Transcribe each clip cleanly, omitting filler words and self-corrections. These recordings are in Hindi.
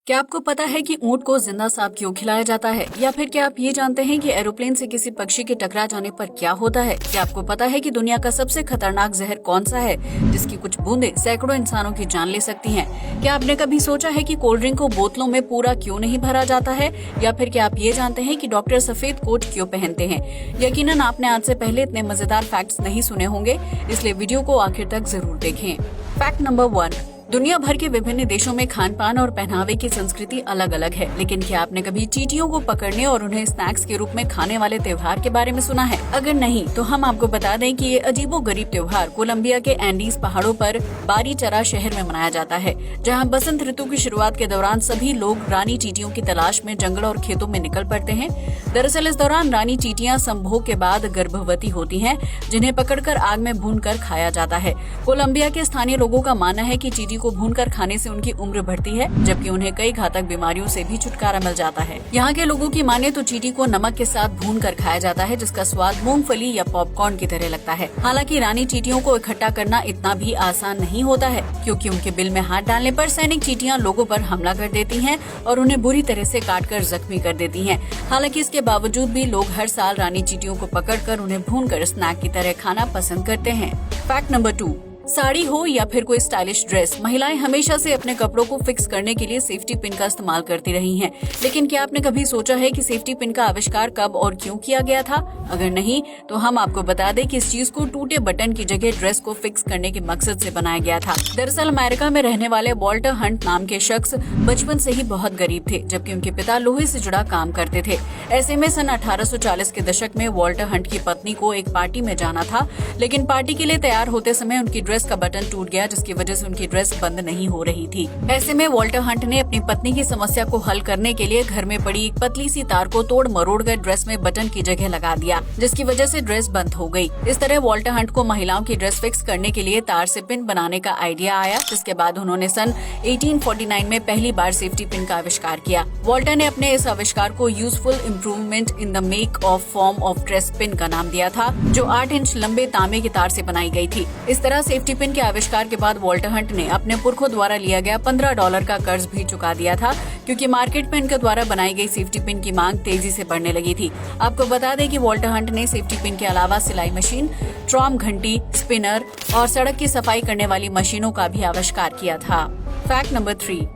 क्या आपको पता है कि ऊंट को जिंदा सांप क्यों खिलाया जाता है? या फिर क्या आप ये जानते हैं कि एरोप्लेन से किसी पक्षी के टकरा जाने पर क्या होता है? क्या आपको पता है कि दुनिया का सबसे खतरनाक जहर कौन सा है, जिसकी कुछ बूंदें सैकड़ों इंसानों की जान ले सकती हैं? क्या आपने कभी सोचा है कि कोल्ड ड्रिंक को बोतलों में पूरा क्यों नहीं भरा जाता है? या फिर क्या आप ये जानते हैं कि डॉक्टर सफेद कोट क्यों पहनते हैं? यकीनन आपने आज से पहले इतने मजेदार फैक्ट्स नहीं सुने होंगे, इसलिए वीडियो को आखिर तक जरूर देखें। फैक्ट नंबर 1, दुनिया भर के विभिन्न देशों में खान पान और पहनावे की संस्कृति अलग अलग है, लेकिन क्या आपने कभी चींटियों को पकड़ने और उन्हें स्नैक्स के रूप में खाने वाले त्योहार के बारे में सुना है? अगर नहीं तो हम आपको बता दें कि ये अजीबोगरीब त्योहार कोलंबिया के एंडीज पहाड़ों पर बारीचरा शहर में मनाया जाता है, जहां बसंत ऋतु की शुरुआत के दौरान सभी लोग रानी चींटियों की तलाश में जंगल और खेतों में निकल पड़ते हैं। दरअसल इस दौरान रानी चींटियां संभोग के बाद गर्भवती होती हैं, जिन्हें पकड़कर आग में भूनकर खाया जाता है। कोलंबिया के स्थानीय लोगों का मानना है कि चींटी को भूनकर खाने से उनकी उम्र बढ़ती है, जबकि उन्हें कई घातक बीमारियों से भी छुटकारा मिल जाता है। यहाँ के लोगों की माने तो चींटी को नमक के साथ भूनकर खाया जाता है, जिसका स्वाद मूंगफली या पॉपकॉर्न की तरह लगता है। हालांकि रानी चींटियों को इकट्ठा करना इतना भी आसान नहीं होता है, क्योंकि उनके बिल में हाथ डालने पर सैनिक चींटियां लोगों पर हमला कर देती हैं और उन्हें बुरी तरह से काटकर जख्मी कर देती हैं। हालांकि इसके बावजूद भी लोग हर साल रानी चींटियों को पकड़कर उन्हें भूनकर स्नैक की तरह खाना पसंद करते हैं। फैक्ट नंबर 2, साड़ी हो या फिर कोई स्टाइलिश ड्रेस, महिलाएं हमेशा से अपने कपड़ों को फिक्स करने के लिए सेफ्टी पिन का इस्तेमाल करती रही हैं। लेकिन क्या आपने कभी सोचा है कि सेफ्टी पिन का आविष्कार कब और क्यों किया गया था? अगर नहीं तो हम आपको बता दें कि इस चीज को टूटे बटन की जगह ड्रेस को फिक्स करने के मकसद से बनाया गया था। दरअसल अमेरिका में रहने वाले वॉल्टर हंट नाम के शख्स बचपन से ही बहुत गरीब थे, जबकि उनके पिता लोहे से जुड़ा काम करते थे। ऐसे में सन 1840 के दशक में वॉल्टर हंट की पत्नी को एक पार्टी में जाना था, लेकिन पार्टी के लिए तैयार होते समय उनकी ड्रेस का बटन टूट गया, जिसकी वजह से उनकी ड्रेस बंद नहीं हो रही थी। ऐसे में वॉल्टर हंट ने अपनी पत्नी की समस्या को हल करने के लिए घर में पड़ी एक पतली सी तार को तोड़ मरोड़ कर ड्रेस में बटन की जगह लगा दिया, जिसकी वजह से ड्रेस बंद हो गई। इस तरह वॉल्टर हंट को महिलाओं की ड्रेस फिक्स करने के लिए तार से पिन बनाने का आइडिया आया, जिसके बाद उन्होंने सन 1849 में पहली बार सेफ्टी पिन का आविष्कार किया। वॉल्टर ने अपने इस आविष्कार को useful improvement in the make of form of dress pin का नाम दिया था, जो 8 इंच लंबे तांबे की तार से बनाई गई थी। इस तरह सेफ्टी पिन के आविष्कार के बाद वॉल्टर हंट ने अपने पुरखों द्वारा लिया गया $15 का कर्ज भी चुका दिया था, क्योंकि मार्केट में इनके द्वारा बनाई गई सेफ्टी पिन की मांग तेजी से बढ़ने लगी थी। आपको बता दें कि वॉल्टर हंट ने सेफ्टी पिन के अलावा सिलाई मशीन, ट्रॉम घंटी, स्पिनर और सड़क की सफाई करने वाली मशीनों का भी आविष्कार किया था। फैक्ट नंबर 3,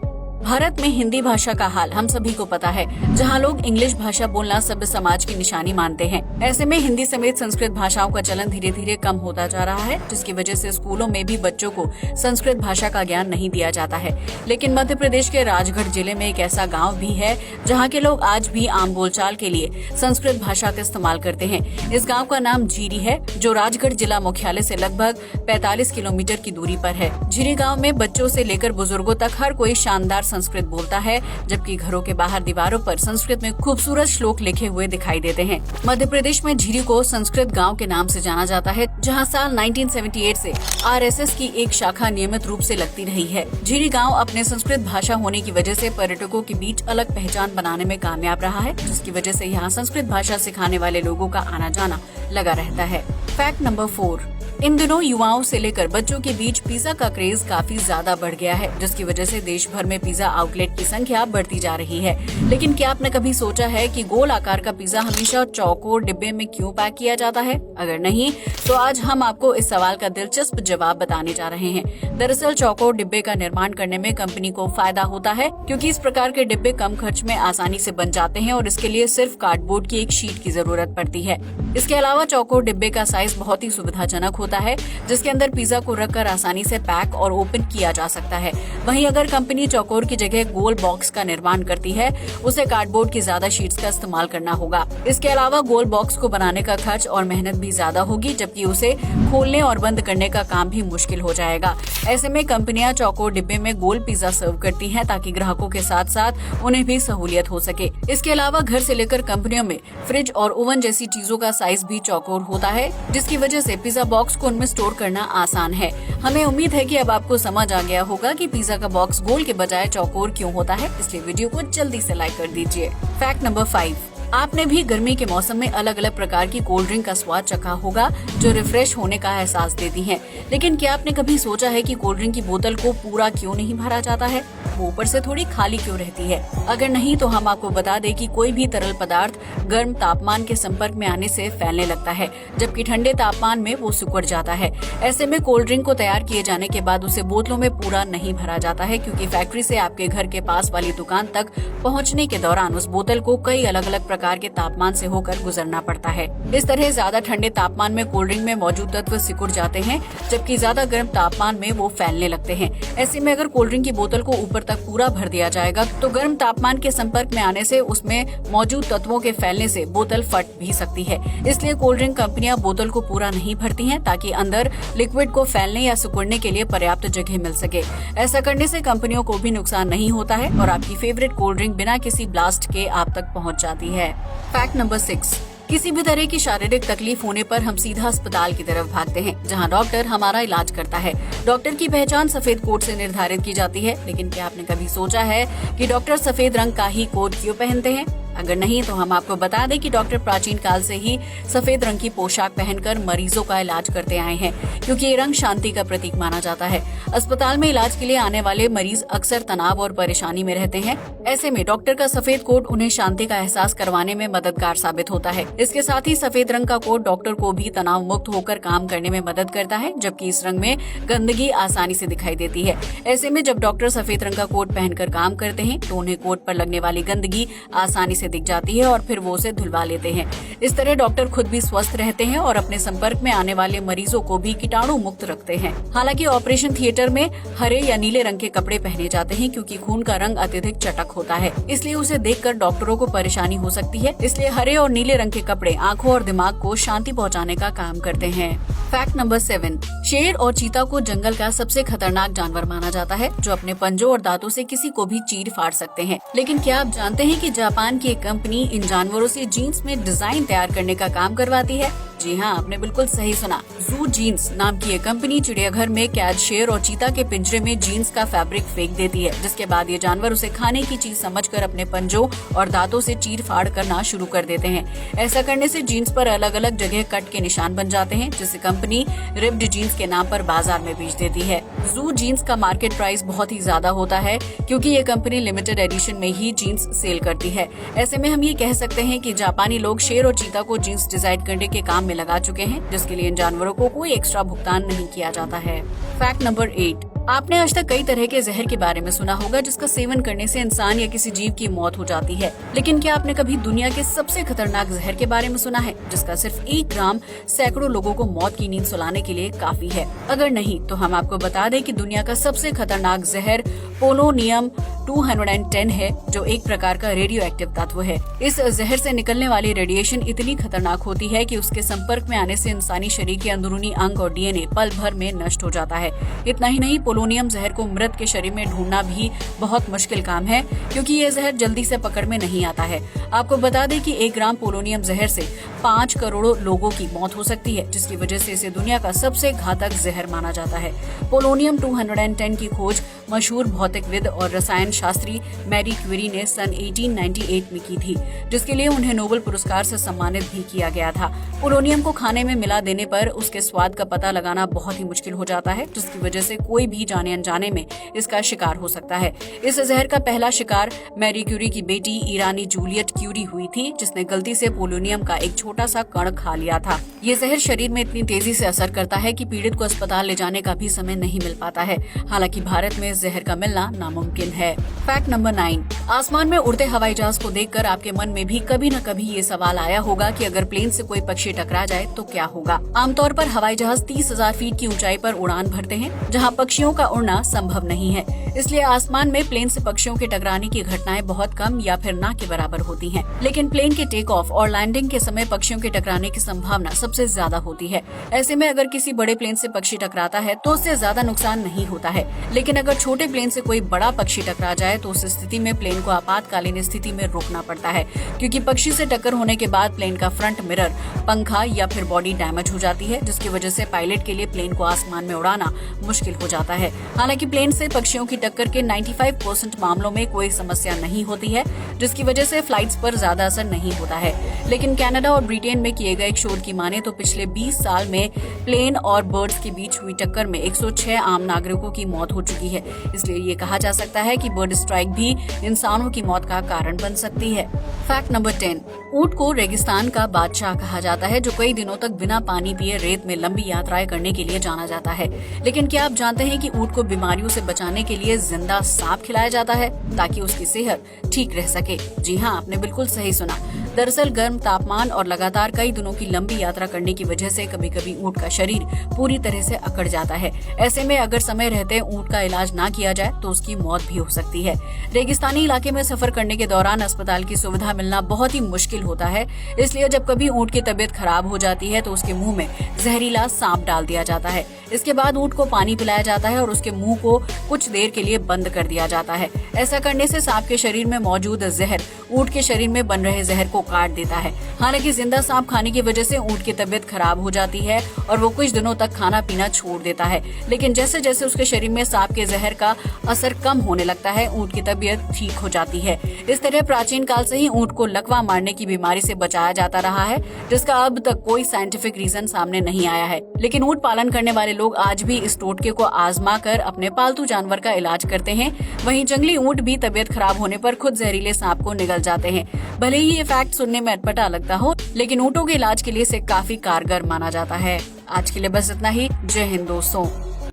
भारत में हिंदी भाषा का हाल हम सभी को पता है, जहां लोग इंग्लिश भाषा बोलना सभ्य समाज की निशानी मानते हैं। ऐसे में हिंदी समेत संस्कृत भाषाओं का चलन धीरे धीरे कम होता जा रहा है, जिसकी वजह से स्कूलों में भी बच्चों को संस्कृत भाषा का ज्ञान नहीं दिया जाता है। लेकिन मध्य प्रदेश के राजगढ़ जिले में एक ऐसा गाँव भी है, जहाँ के लोग आज भी आम बोलचाल के लिए संस्कृत भाषा का इस्तेमाल करते हैं। इस गाँव का नाम झीरी है, जो राजगढ़ जिला मुख्यालय से लगभग 45 किलोमीटर की दूरी पर है। झीरी गाँव में बच्चों से लेकर बुजुर्गों तक हर कोई शानदार संस्कृत बोलता है, जबकि घरों के बाहर दीवारों पर संस्कृत में खूबसूरत श्लोक लिखे हुए दिखाई देते हैं। मध्य प्रदेश में झीरी को संस्कृत गांव के नाम से जाना जाता है, जहां साल 1978 से आरएसएस की एक शाखा नियमित रूप से लगती रही है। झीरी गांव अपने संस्कृत भाषा होने की वजह से पर्यटकों के बीच अलग पहचान बनाने में कामयाब रहा है, जिसकी वजह से यहाँ संस्कृत भाषा सिखाने वाले लोगों का आना जाना लगा रहता है। फैक्ट नंबर 4, इन दिनों युवाओं से लेकर बच्चों के बीच पिज्जा का क्रेज काफी ज्यादा बढ़ गया है, जिसकी वजह से देश भर में पिज्जा आउटलेट की संख्या बढ़ती जा रही है। लेकिन क्या आपने कभी सोचा है कि गोल आकार का पिज्जा हमेशा चौकोर डिब्बे में क्यों पैक किया जाता है? अगर नहीं तो आज हम आपको इस सवाल का दिलचस्प जवाब बताने जा रहे हैं। दरअसल चौकोर डिब्बे का निर्माण करने में कंपनी को फायदा होता है, क्योंकि इस प्रकार के डिब्बे कम खर्च में आसानी से बन जाते हैं और इसके लिए सिर्फ कार्डबोर्ड की एक शीट की जरूरत पड़ती है। इसके अलावा चौकोर डिब्बे का साइज बहुत ही सुविधाजनक होता है, जिसके अंदर पिज्जा को रखकर आसानी से पैक और ओपन किया जा सकता है। वहीं अगर कंपनी चौकोर की जगह गोल बॉक्स का निर्माण करती है, उसे कार्डबोर्ड की ज्यादा शीट्स का इस्तेमाल करना होगा। इसके अलावा गोल बॉक्स को बनाने का खर्च और मेहनत भी ज्यादा होगी, जबकि उसे खोलने और बंद करने का काम भी मुश्किल हो जाएगा। ऐसे में कंपनियां चौकोर डिब्बे में गोल पिज्जा सर्व करती हैं, ताकि ग्राहकों के साथ साथ उन्हें भी सहूलियत हो सके। इसके अलावा घर से लेकर कंपनियों में फ्रिज और ओवन जैसी चीजों का साइज भी चौकोर होता है, जिसकी वजह से पिज्जा बॉक्स को उनमें स्टोर करना आसान है। हमें उम्मीद है कि अब आपको समझ आ गया होगा कि पिज्जा का बॉक्स गोल के बजाय चौकोर क्यों होता है, इसलिए वीडियो को जल्दी से लाइक कर दीजिए। फैक्ट नंबर 5, आपने भी गर्मी के मौसम में अलग अलग प्रकार की कोल्ड ड्रिंक का स्वाद चखा होगा जो रिफ्रेश होने का एहसास देती हैं। लेकिन क्या आपने कभी सोचा है कि कोल्ड ड्रिंक की बोतल को पूरा क्यों नहीं भरा जाता है, वो ऊपर से थोड़ी खाली क्यों रहती है? अगर नहीं तो हम आपको बता दें कि कोई भी तरल पदार्थ गर्म तापमान के संपर्क में आने से फैलने लगता है, जबकि ठंडे तापमान में वो सिकुड़ जाता है। ऐसे में कोल्ड ड्रिंक को तैयार किए जाने के बाद उसे बोतलों में पूरा नहीं भरा जाता है, क्योंकि फैक्ट्री से आपके घर के पास वाली दुकान तक पहुंचने के दौरान उस बोतल को कई अलग अलग प्रकार के तापमान से होकर गुजरना पड़ता है। इस तरह ज्यादा ठंडे तापमान में कोल्ड ड्रिंक में मौजूद तत्व सिकुड़ जाते हैं, जबकि ज्यादा गर्म तापमान में वो फैलने लगते हैं। ऐसे में अगर कोल्ड ड्रिंक की बोतल को ऊपर तक पूरा भर दिया जाएगा तो गर्म तापमान के संपर्क में आने से उसमें मौजूद तत्वों के फैलने से बोतल फट भी सकती है। इसलिए कोल्ड ड्रिंक कंपनियां बोतल को पूरा नहीं भरती हैं, ताकि अंदर लिक्विड को फैलने या सिकुड़ने के लिए पर्याप्त जगह मिल सके। ऐसा करने से कंपनियों को भी नुकसान नहीं होता है और आपकी फेवरेट कोल्ड ड्रिंक बिना किसी ब्लास्ट के आप तक पहुंच जाती है। फैक्ट नंबर 6, किसी भी तरह की शारीरिक तकलीफ होने पर हम सीधा अस्पताल की तरफ भागते हैं, जहां डॉक्टर हमारा इलाज करता है। डॉक्टर की पहचान सफेद कोट से निर्धारित की जाती है, लेकिन क्या आपने कभी सोचा है कि डॉक्टर सफेद रंग का ही कोट क्यों पहनते हैं? अगर नहीं तो हम आपको बता दें कि डॉक्टर प्राचीन काल से ही सफेद रंग की पोशाक पहनकर मरीजों का इलाज करते आए हैं, क्योंकि ये रंग शांति का प्रतीक माना जाता है। अस्पताल में इलाज के लिए आने वाले मरीज अक्सर तनाव और परेशानी में रहते हैं। ऐसे में डॉक्टर का सफेद कोट उन्हें शांति का एहसास करवाने में मददगार साबित होता है। इसके साथ ही सफेद रंग का कोट डॉक्टर को भी तनाव मुक्त होकर काम करने में मदद करता है, जबकि इस रंग में गंदगी आसानी से दिखाई देती है। ऐसे में जब डॉक्टर सफेद रंग का कोट पहनकर काम करते हैं तो उन्हें कोट पर लगने वाली गंदगी आसानी से दिख जाती है और फिर वो उसे धुलवा लेते हैं। इस तरह डॉक्टर खुद भी स्वस्थ रहते हैं और अपने संपर्क में आने वाले मरीजों को भी कीटाणु मुक्त रखते हैं। हालांकि ऑपरेशन थिएटर में हरे या नीले रंग के कपड़े पहने जाते हैं, क्योंकि खून का रंग अत्यधिक चटक होता है, इसलिए उसे देखकर डॉक्टरों को परेशानी हो सकती है। इसलिए हरे और नीले रंग के कपड़े आंखों और दिमाग को शांति पहुँचाने का काम करते हैं। फैक्ट नंबर 7, शेर और चीता को जंगल का सबसे खतरनाक जानवर माना जाता है, जो अपने पंजों और दांतों से किसी को भी चीर फाड़ सकते हैं। लेकिन क्या आप जानते हैं कि जापान की एक कंपनी इन जानवरों से जीन्स में डिजाइन तैयार करने का काम करवाती है? जी हाँ, आपने बिल्कुल सही सुना। जू जीन्स नाम की ये कंपनी चिड़ियाघर में कैद शेर और चीता के पिंजरे में जीन्स का फैब्रिक फेंक देती है, जिसके बाद ये जानवर उसे खाने की चीज समझकर अपने पंजों और दांतों से चीर फाड़ करना शुरू कर देते हैं। ऐसा करने से जीन्स पर अलग अलग जगह कट के निशान बन जाते हैं, जिसे कंपनी रिप्ड जीन्स के नाम पर बाजार में बेच देती है। जू जीन्स का मार्केट प्राइस बहुत ही ज्यादा होता है, क्योंकि ये कंपनी लिमिटेड एडिशन में ही जीन्स सेल करती है। ऐसे में हम ये कह सकते हैं कि जापानी लोग शेर और चीता को जीन्स डिजाइन करने के काम में लगा चुके हैं, जिसके लिए इन जानवरों को कोई एक्स्ट्रा भुगतान नहीं किया जाता है। फैक्ट नंबर 8, आपने आज तक कई तरह के जहर के बारे में सुना होगा, जिसका सेवन करने से इंसान या किसी जीव की मौत हो जाती है। लेकिन क्या आपने कभी दुनिया के सबसे खतरनाक जहर के बारे में सुना है, जिसका सिर्फ 1 ग्राम सैकड़ों लोगों को मौत की नींद सुलाने के लिए काफी है? अगर नहीं तो हम आपको बता दें कि दुनिया का सबसे खतरनाक जहर पोलोनियम 210 है, जो एक प्रकार का रेडियो एक्टिव तत्व है। इस जहर से निकलने वाली रेडिएशन इतनी खतरनाक होती है कि उसके संपर्क में आने से इंसानी शरीर के अंदरूनी अंग और डीएनए पल भर में नष्ट हो जाता है। इतना ही नहीं, पोलोनियम जहर को मृत के शरीर में ढूंढना भी बहुत मुश्किल काम है, क्योंकि ये जहर जल्दी से पकड़ में नहीं आता है। आपको बता दें कि 1 ग्राम पोलोनियम जहर से 5 करोड़ लोगों की मौत हो सकती है, जिसकी वजह से इसे दुनिया का सबसे घातक जहर माना जाता है। पोलोनियम 210 की खोज मशहूर भौतिकविद और रसायन शास्त्री मैरी क्यूरी ने सन 1898 में की थी, जिसके लिए उन्हें नोबेल पुरस्कार से सम्मानित भी किया गया था। पोलोनियम को खाने में मिला देने पर उसके स्वाद का पता लगाना बहुत ही मुश्किल हो जाता है, जिसकी वजह से कोई भी जाने अनजाने में इसका शिकार हो सकता है। इस जहर का पहला शिकार मैरी क्यूरी की बेटी ईरानी जूलियट क्यूरी हुई थी, जिसने गलती से पोलोनियम का एक छोटा सा कण खा लिया था। ये जहर शरीर में इतनी तेजी से असर करता है कि पीड़ित को अस्पताल ले जाने का भी समय नहीं मिल पाता है। हालांकि भारत में इस जहर का मिलना नामुमकिन है। फैक्ट नंबर 9, आसमान में उड़ते हवाई जहाज को देखकर आपके मन में भी कभी न कभी ये सवाल आया होगा कि अगर प्लेन से कोई पक्षी टकरा जाए तो क्या होगा। आमतौर पर हवाई जहाज 30,000 फीट की ऊंचाई पर उड़ान भरते हैं, जहां पक्षियों का उड़ना संभव नहीं है। इसलिए आसमान में प्लेन से पक्षियों के टकराने की घटनाएं बहुत कम या फिर ना के बराबर होती हैं। लेकिन प्लेन के टेक ऑफ और लैंडिंग के समय पक्षियों के टकराने की संभावना सबसे ज्यादा होती है। ऐसे में अगर किसी बड़े प्लेन से पक्षी टकराता है तो उससे ज्यादा नुकसान नहीं होता है, लेकिन अगर छोटे प्लेन से कोई बड़ा पक्षी टकरा जाए तो उस स्थिति में प्लेन को आपातकालीन स्थिति में रोकना पड़ता है, क्योंकि पक्षी से टक्कर होने के बाद प्लेन का फ्रंट मिरर, पंखा या फिर बॉडी डैमेज हो जाती है, जिसकी वजह से पायलट के लिए प्लेन को आसमान में उड़ाना मुश्किल हो जाता है। हालांकि प्लेन से पक्षियों की टक्कर के 95% मामलों में कोई समस्या नहीं होती है, जिसकी वजह से फ्लाइट्स पर ज्यादा असर नहीं होता है। लेकिन कनाडा और ब्रिटेन में किए गए एक शोध की माने तो पिछले 20 साल में प्लेन और बर्ड्स के बीच हुई टक्कर में 106 आम नागरिकों की मौत हो चुकी है। इसलिए ये कहा जा सकता है कि बर्ड स्ट्राइक भी इंसानों की मौत का कारण बन सकती है। फैक्ट नंबर 10, ऊंट को रेगिस्तान का बादशाह कहा जाता है, जो कई दिनों तक बिना पानी पिए रेत में लंबी यात्राएं करने के लिए जाना जाता है। लेकिन क्या आप जानते हैं कि ऊंट को बीमारियों से बचाने के लिए जिंदा सांप खिलाया जाता है ताकि उसकी सेहत ठीक रह सके? जी हाँ, आपने बिल्कुल सही सुना। दरअसल गर्म तापमान और लगातार कई दिनों की लंबी यात्रा करने की वजह से कभी कभी ऊंट का शरीर पूरी तरह से अकड़ जाता है। ऐसे में अगर समय रहते ऊंट का इलाज ना किया जाए तो उसकी मौत भी हो सकती है। रेगिस्तानी इलाके में सफर करने के दौरान अस्पताल की सुविधा मिलना बहुत ही मुश्किल होता है। इसलिए जब कभी ऊंट की तबीयत खराब हो जाती है तो उसके मुंह में जहरीला सांप डाल दिया जाता है। इसके बाद ऊंट को पानी पिलाया जाता है और उसके मुंह को कुछ देर के लिए बंद कर दिया जाता है। ऐसा करने से सांप के शरीर में मौजूद जहर ऊंट के शरीर में बन रहे जहर को काट देता है। हालांकि जिंदा सांप खाने की वजह से ऊंट की तबीयत खराब हो जाती है और वो कुछ दिनों तक खाना पीना छोड़ देता है। लेकिन जैसे जैसे उसके शरीर में सांप के जहर का असर कम होने लगता है, ऊंट की तबीयत ठीक हो जाती है। इस तरह प्राचीन काल से ही ऊंट को लकवा मारने की बीमारी से बचाया जाता रहा है, जिसका अब तक कोई साइंटिफिक रीजन सामने नहीं आया है। लेकिन ऊंट पालन करने वाले लोग आज भी इस टोटके को आजमा कर अपने पालतू जानवर का इलाज करते हैं। वहीं जंगली ऊंट भी तबीयत खराब होने पर खुद जहरीले सांप को निगल जाते हैं। भले ही ये फैक्ट सुनने में अटपटा लगता हो, लेकिन ऊंटों के इलाज के लिए इसे काफी कारगर माना जाता है। आज के लिए बस इतना ही। जय हिंद दोस्तों।